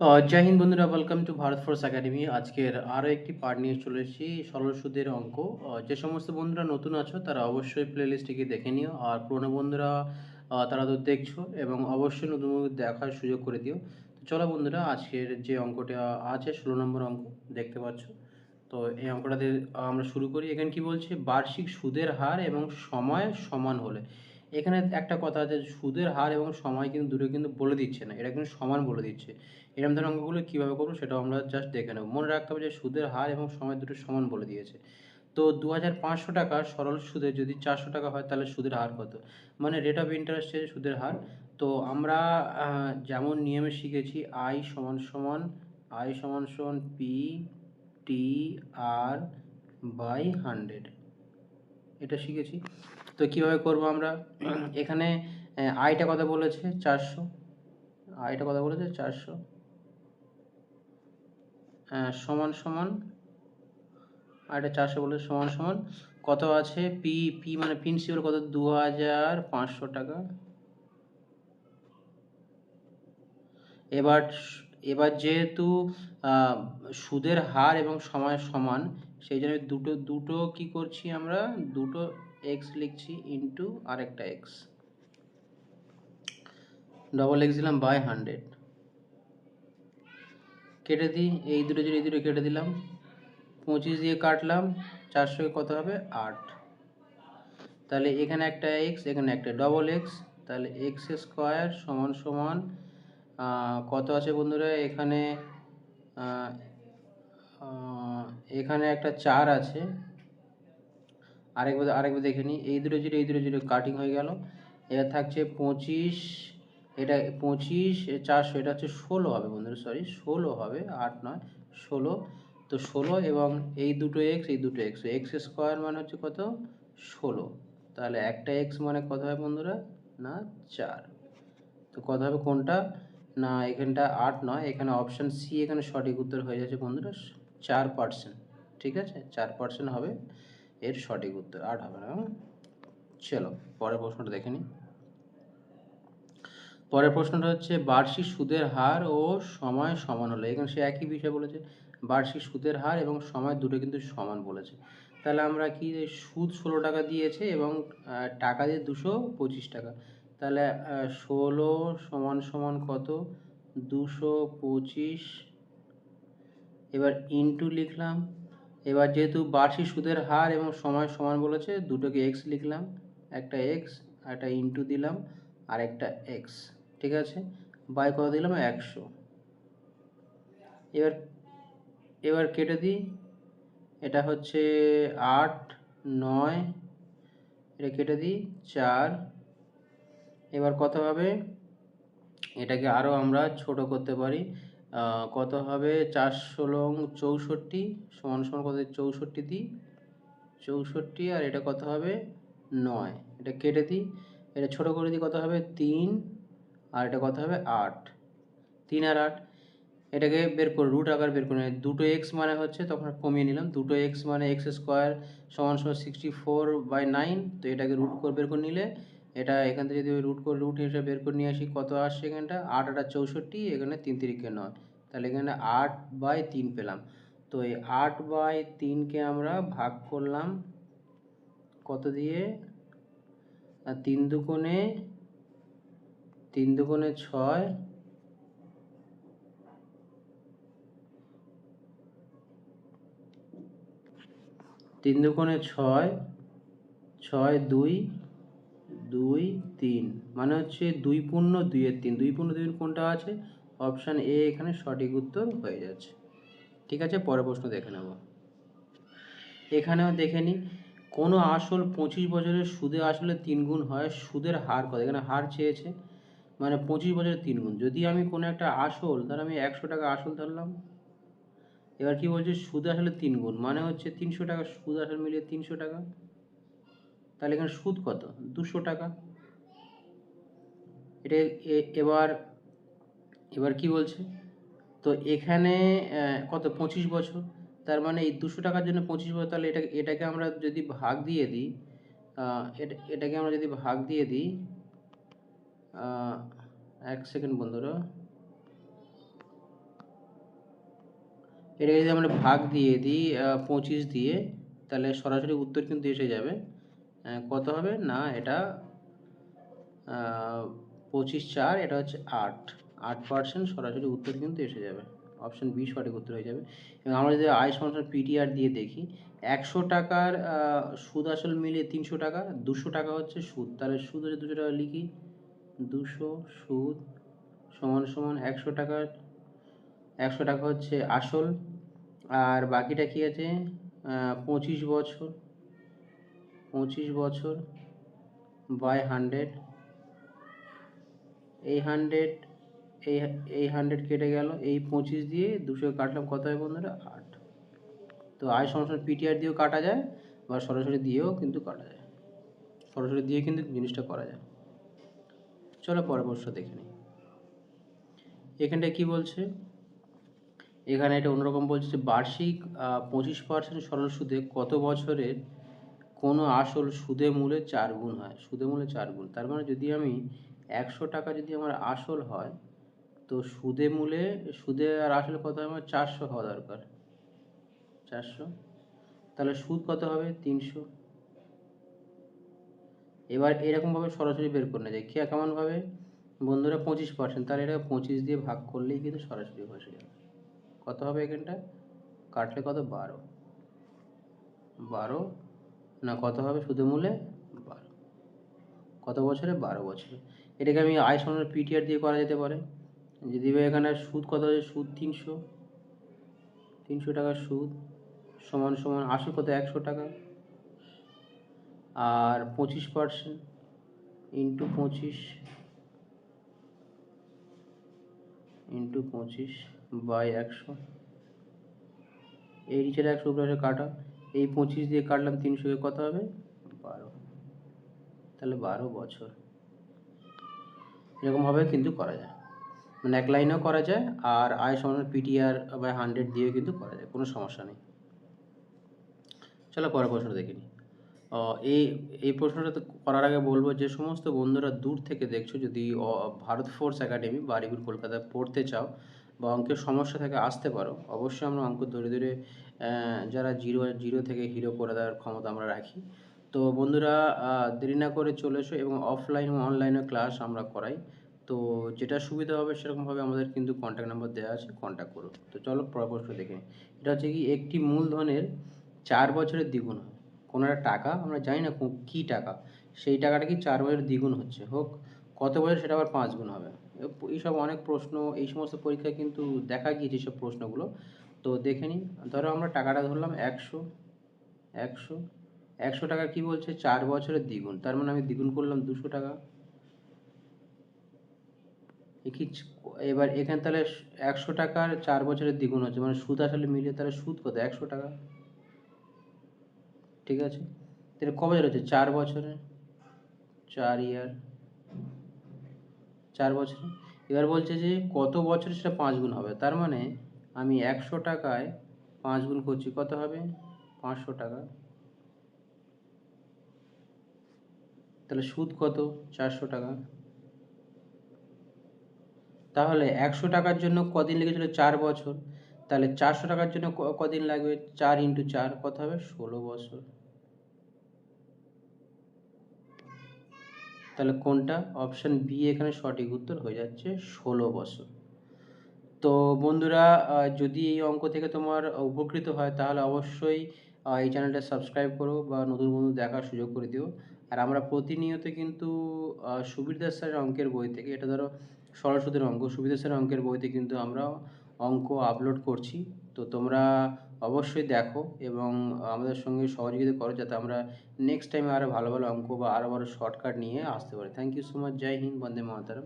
জয় হিন্দ বন্ধুরা, welcome to Bharat force academy. আজকের আরও একটি পার্ট নিয়ে চলে এসেছি, সরল সুদের অঙ্ক। যে সমস্ত বন্ধুরা নতুন আছো তারা অবশ্যই প্লে লিস্টটিকে দেখে নিও, আর পুরনো বন্ধুরা তারা তো দেখছো এবং অবশ্যই নতুন বন্ধু দেখার সুযোগ করে দিও। তো চলো বন্ধুরা, আজকের যে অঙ্কটা আছে 16 নম্বর অঙ্ক দেখতে পাচ্ছ। তো এই অঙ্কটাতে আমরা শুরু করি। এখানে কি বলছে, বার্ষিক সুদের হার এবং সময় সমান হলে। এখানে একটা কথা আছে, সুদের হার এবং সময় কিন্তু দুটো কিন্তু বলে দিচ্ছে না, এটা কিন্তু সমান বলে দিচ্ছে। এরকম ধরনের অঙ্কগুলো কীভাবে করবো সেটাও আমরা জাস্ট দেখে নেব। মনে রাখতে হবে যে সুদের হার এবং সময় দুটো সমান বলে দিয়েছে। তো 2500 টাকার সরল সুদে যদি 400 টাকা হয় তাহলে সুদের হার কত, মানে রেট অফ ইন্টারেস্টের সুদের হার। তো আমরা যেমন নিয়মে শিখেছি, আই সমান পি টি আর বাই 100, এটা শিখেছি। তো কীভাবে করব আমরা, এখানে আইটা কথা বলেছে 400, আইটা কথা বলেছে 400 সমান সমান, আর এটা 400 বলে সমান সমান কত আছে, পি পি মানে প্রিন্সিপাল কত, 2500 টাকা। এবার এবার যেহেতু সুদের হার এবং সময় সমান, সেই জন্য দুটো দুটো কি করছি আমরা, দুটো এক্স লিখছি ইন্টু আরেকটা এক্স, ডবল এক্স দিলাম বাই 100। কেটে দিই, এই দুটো যদি এই দুটো কেটে দিলাম, 25 দিয়ে কাটলাম, 400 কত হবে 8। তাহলে এখানে একটা এক্স, এখানে একটা ডবল এক্স, তাহলে এক্স স্কোয়ার সমান সমান কত আছে বন্ধুরা, এখানে এখানে একটা 4 আছে। আরেকবার দেখে নিই, এই দুটো জিরো কাটিং হয়ে গেল। এবার থাকছে 25, এটা 25 400, এটা হচ্ছে 16 হবে বন্ধুরা, সরি 16 হবে, 8 নয় 16। তো 16 এবং এই দুটো এক্স, এই দুটো এক্স, এক্স স্কোয়ার মানে হচ্ছে কত 16। তাহলে একটা এক্স মানে কত হয় বন্ধুরা, না 4। তো কত হবে কোনটা, না এখানটা 8 নয়, এখানে অপশান সি এখানে সঠিক উত্তর হয়ে যাচ্ছে বন্ধুরা, 4%। ঠিক আছে, 4% হবে এর সঠিক উত্তর, 8 হবে না। চলো পরের প্রশ্নটা দেখে নিই। পরের প্রশ্নটা হচ্ছে, বার্ষিক সুদের হার ও সময় সমান হলে। এখানে সে একই বিষয় বলেছে, বার্ষিক সুদের হার এবং সময় দুটো কিন্তু সমান বলেছে। তাহলে আমরা কি, সুদ 16 টাকা দিয়েছে এবং টাকা দিয়ে 225 টাকা, তাহলে 16 সমান সমান কত, 225, এবার ইন্টু লিখলাম। এবার যেহেতু বার্ষিক সুদের হার এবং সময় সমান বলেছে, দুটোকে এক্স লিখলাম, একটা এক্স আর একটা ইন্টু দিলাম আর একটা এক্স, ঠিক আছে, বাই কত দিলাম 100। এবার এবার কেটে দিই, এটা হচ্ছে 8 9, এটা কেটে দিই 4। এবার কত হবে, এটাকে আরও আমরা ছোট করতে পারি, কত হবে 4×16 সমান সমান কত, 64 দিই 64, আর এটা কত হবে 9, এটা কেটে দিই, এটা ছোট করে দিই, কত হবে 3, আর এটা কত হবে 8, 3 আর 8। এটাকে বের করে রুট আকার বের করে, দুটো এক্স মানে হচ্ছে, তখন কমিয়ে নিলাম, দুটো এক্স মানে এক্স স্কোয়ার সমান সমান 64/9। তো এটাকে রুট করে বের করে নিলে, এটা এখান থেকে যদি রুট হিসেবে বের করে নিয়ে আসি, কত আসছে এখানটা 8 8 64, এখানে 3 3 9, তাহলে এখানে 8/3 পেলাম। তো এই 8/3কে আমরা ভাগ করলাম কত দিয়ে, 3 দুগুণে 6, 3 দুগুণে 6, 6 2 2 3, মানে হচ্ছে 2×2=3, 2×2 কোনটা আছে, অপশান এ এখানে সঠিক উত্তর হয়ে যাচ্ছে। ঠিক আছে, পরের প্রশ্ন দেখে নেব। এখানেও দেখে নিই, কোনো আসল 25 বছরের সুদে আসলে 3 গুণ হয়, সুদের হার কত, এখানে হার চেয়েছে, মানে 25 বছরের 3 গুণ। যদি আমি কোনো একটা আসল, ধর আমি 100 টাকা আসল ধরলাম, এবার কি বলছে, সুদে আসলে 3 গুণ, মানে হচ্ছে 300 টাকা, সুদ আসল মিলিয়ে 300 টাকা। তাহলে এখানে সুদ কত, 200 টাকা। এটা এবার এবার কি বলছে, তো এখানে কত 25 বছর, তার মানে এই 200 টাকার জন্য 25 বছর, তাহলে এটাকে আমরা যদি ভাগ দিয়ে দিই, এটাকে আমরা যদি ভাগ দিয়ে দিই, 1 সেকেন্ড বন্ধুরা, এটাকে যদি আমরা ভাগ দিয়ে দিই 25 দিয়ে, তাহলে সরাসরি উত্তর কিন্তু এসে যাবে। কত হবে না, এটা 25/4, এটা হচ্ছে 8%, সরাসরি উত্তর কিন্তু এসে যাবে। অপশন বি সঠিক উত্তর হয়ে যাবে। এবং আমরা যদি আই সমান পিটিআর দিয়ে দেখি, 100 টাকার সুদ আসল মিলিয়ে 300 টাকা, 200 টাকা হচ্ছে সুদ, তাহলে সুদ হচ্ছে 200 টাকা, লিখি 200 সুদ সমান সমান 100 টাকার 100 টাকা হচ্ছে আসল, আর বাকিটা কি আছে 25 বছর, 25 বছর বাই 100, এই 100, এই 100 কেটে গেল, এই 25 দিয়ে 200 কাটলাম, কত হয় বন্ধুরা 8। তো আই সমান পিটিআর দিয়েও কাটা যায় বা সরাসরি দিয়েও কিন্তু কাটা যায়, সরাসরি দিয়ে কিন্তু জিনিসটা করা যায়। চলো পরের প্রশ্ন দেখে নিই। এখানটায় কি বলছে, এখানে এটা অন্যরকম বলছে যে বার্ষিক 25% সরল সুদে কত বছরের কোনো আসল সুদে মূলে 4 গুণ হয়, সুদে মূলে 4 গুণ। তার মানে যদি আমি 100 টাকা যদি আমার আসল হয়, তো সুদে মূলে, সুদে আর আসলে কত হয় আমার 400 হওয়া দরকার, 400, তাহলে সুদ কত হবে 300। এবার এরকমভাবে সরাসরি বের করে নেওয়া যায়, কেমনভাবে বন্ধুরা 25%, তাহলে এটা 25 দিয়ে ভাগ করলেই কিন্তু সরাসরি বসে যাবে। কত হবে এখানটা, কাটলে কত 12 না, কত হবে সুদে মূলে 12, কত বছরে 12 বছরে। এটাকে আমি আই সমান পিটিআর দিয়ে করা যেতে পারে। যদি এখানে সুদ কত আছে, সুদ 300 টাকার সুদ সমান সমান আসল কত 100 টাকা, আর 25% ইন্টু 25 বাই 100, এই নিচের 100 উপরে কাটা, এই 25 দিয়ে কাটলাম 300, কত হবে 12, তাহলে 12 বছর। এরকমভাবে কিন্তু করা যায়, মানে এক লাইনেও করা যায়, আর আই সমান পিটিআর বাই 100 দিয়েও কিন্তু করা যায়, কোনো সমস্যা নেই। চলো পরের প্রশ্ন দেখে নিই। এই এই প্রশ্নটা তো করার আগে বলবো, যে সমস্ত বন্ধুরা দূর থেকে দেখছো, যদি ভারত ফোর্স একাডেমি বারুইপুর কলকাতায় পড়তে চাও বা অঙ্কের সমস্যা থেকে আসতে পারো, অবশ্যই আমরা অঙ্ক ধরে ধরে যারা জিরো থেকে হিরো করে দেওয়ার ক্ষমতা আমরা রাখি। তো বন্ধুরা দেরি না করে চলে এসো, এবং অফলাইন ও অনলাইনে ক্লাস আমরা করাই। তো যেটা সুবিধা হবে সেরকমভাবে আমাদের কিন্তু কন্ট্যাক্ট নাম্বার দেওয়া আছে, কন্ট্যাক্ট করো। তো চলো পরের প্রশ্ন দেখে নিই। এটা হচ্ছে কি, একটি মূলধনের 4 বছরের দ্বিগুণ হয়। কোনো একটা টাকা, আমরা জানি না কী টাকা, সেই টাকাটা কি 4 বছর দ্বিগুণ হচ্ছে, হোক কত বছর সেটা আবার 5 গুণ হবে। এইসব অনেক প্রশ্ন এই সমস্ত পরীক্ষায় কিন্তু দেখা গিয়েছে এইসব প্রশ্নগুলো। তো দেখে নিই। ধরো আমরা টাকাটা ধরলাম 100, 100 100 টাকা কি বলছে 4 বছরের দ্বিগুণ, তার মানে আমি দ্বিগুণ করলাম 200 টাকা। এবার এখানে তাহলে 100 টাকার 4 বছরের দ্বিগুণ হচ্ছে, মানে সুদ আসলে মিলিয়ে তাহলে সুদ কত 100 টাকা, ঠিক আছে। তাহলে ক বছর হচ্ছে 4 বছরে, 4 ইয়ার, 4 বছরে। এবার বলছে যে কত বছরে সেটা 5 গুণ হবে, তার মানে আমি 100 টাকায় 5 গুণ করছি, কত হবে 500 টাকা, তাহলে সুদ কত 400 টাকা। তাহলে 100 টাকার জন্য কদিন লেগেছিল 4 বছর, তাহলে 400 টাকার জন্য কদিন লাগবে, 4 ইন্টু 4, কত হবে 16 বছর। তাহলে কোনটা, অপশান বি এখানে সঠিক উত্তর হয়ে যাচ্ছে 16 বছর। তো বন্ধুরা যদি এই অঙ্ক থেকে তোমার উপকৃত হয়, তাহলে অবশ্যই এই চ্যানেলটা সাবস্ক্রাইব করো বা নতুন বন্ধু দেখার সুযোগ করে দিও। আর আমরা প্রতিনিয়ত কিন্তু সুবীর দাস স্যারের অঙ্কের বই থেকে, এটা ধরো সরল সুদের অঙ্ক, সুবীর দাস স্যারের অঙ্কের বই থেকে কিন্তু আমরা অঙ্ক আপলোড করছি। তো তোমরা অবশ্যই দেখো এবং আমাদের সঙ্গে সহযোগিতা করো, যাতে আমরা নেক্সট টাইমে আরও ভালো ভালো অঙ্ক বা আরও ভালো শর্টকাট নিয়ে আসতে পারি। Thank you so much. জয় হিন্দ, বন্দে মাতরম।